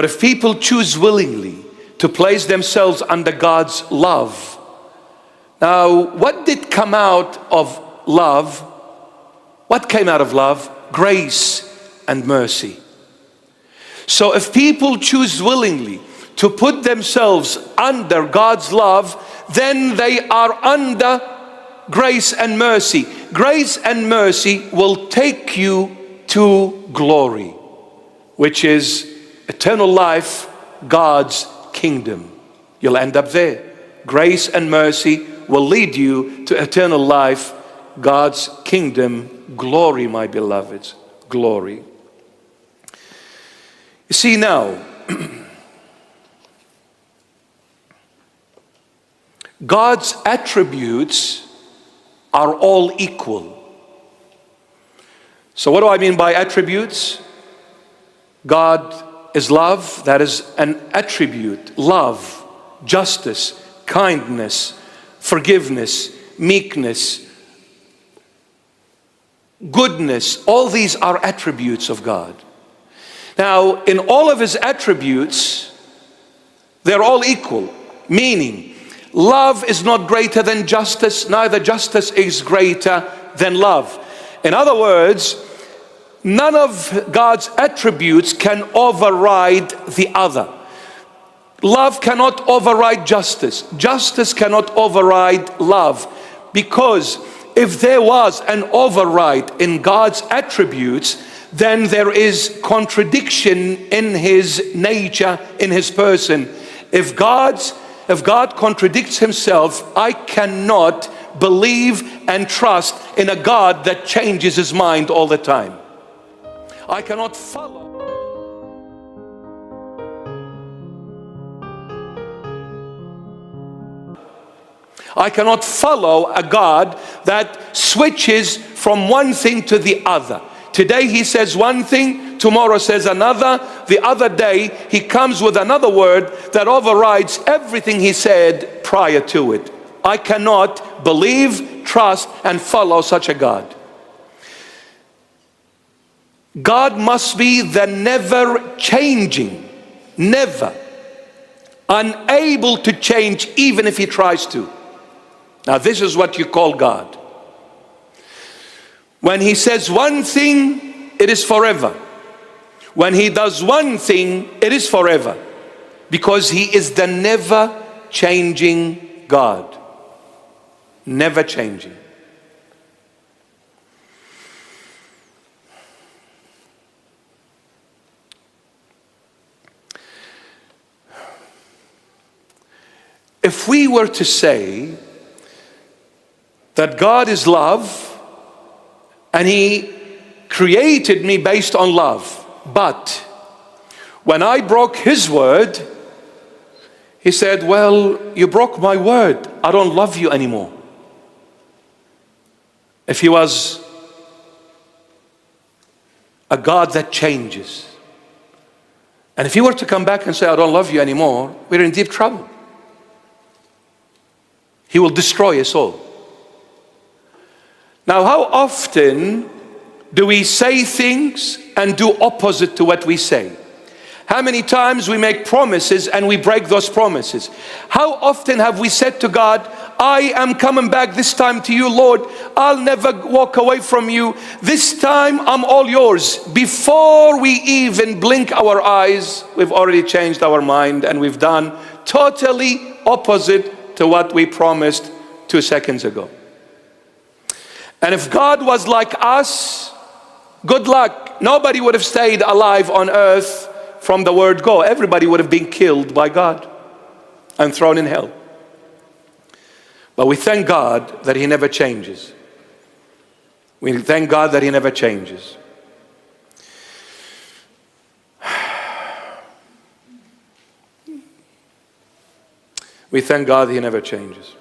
But if people choose willingly to place themselves under God's love, now what did come out of love? What came out of love? Grace and mercy. So if people choose willingly to put themselves under God's love, then they are under grace and mercy. Grace and mercy will take you to glory, which is eternal life, God's kingdom. You'll end up there. Grace and mercy will lead you to eternal life, God's kingdom. Glory, my beloveds, glory. You see now, God's attributes are all equal. So what do I mean by attributes? God is love. That is an attribute. Love, justice, kindness, forgiveness, meekness, goodness. All these are attributes of God. Now, in all of his attributes, they're all equal. Meaning, love is not greater than justice, neither justice is greater than love. In other words, none of God's attributes can override the other. Love cannot override justice. Justice cannot override love. Because if there was an override in God's attributes, then there is contradiction in his nature, in his person. If God contradicts himself, I cannot believe and trust in a God that changes his mind all the time. I cannot follow. I cannot follow a God that switches from one thing to the other. Today he says one thing, tomorrow says another, the other day he comes with another word that overrides everything he said prior to it. I cannot believe, trust, and follow such a God. God must be the never changing, never, unable to change even if he tries to. Now this is what you call God. When he says one thing, it is forever. When he does one thing, it is forever. Because he is the never changing God. Never changing. If we were to say that God is love and he created me based on love, but when I broke his word, he said, well, you broke my word, I don't love you anymore. If he was a God that changes, and if he were to come back and say, I don't love you anymore, we're in deep trouble. He will destroy us all. Now, how often do we say things and do opposite to what we say? How many times we make promises and we break those promises? How often have we said to God, I am coming back this time to you, Lord. I'll never walk away from you. This time I'm all yours. Before we even blink our eyes, we've already changed our mind and we've done totally opposite to what we promised 2 seconds ago. And if God was like us, good luck. Nobody would have stayed alive on earth from the word go. Everybody would have been killed by God and thrown in hell. But we thank God that he never changes. We thank God that he never changes. We thank God he never changes.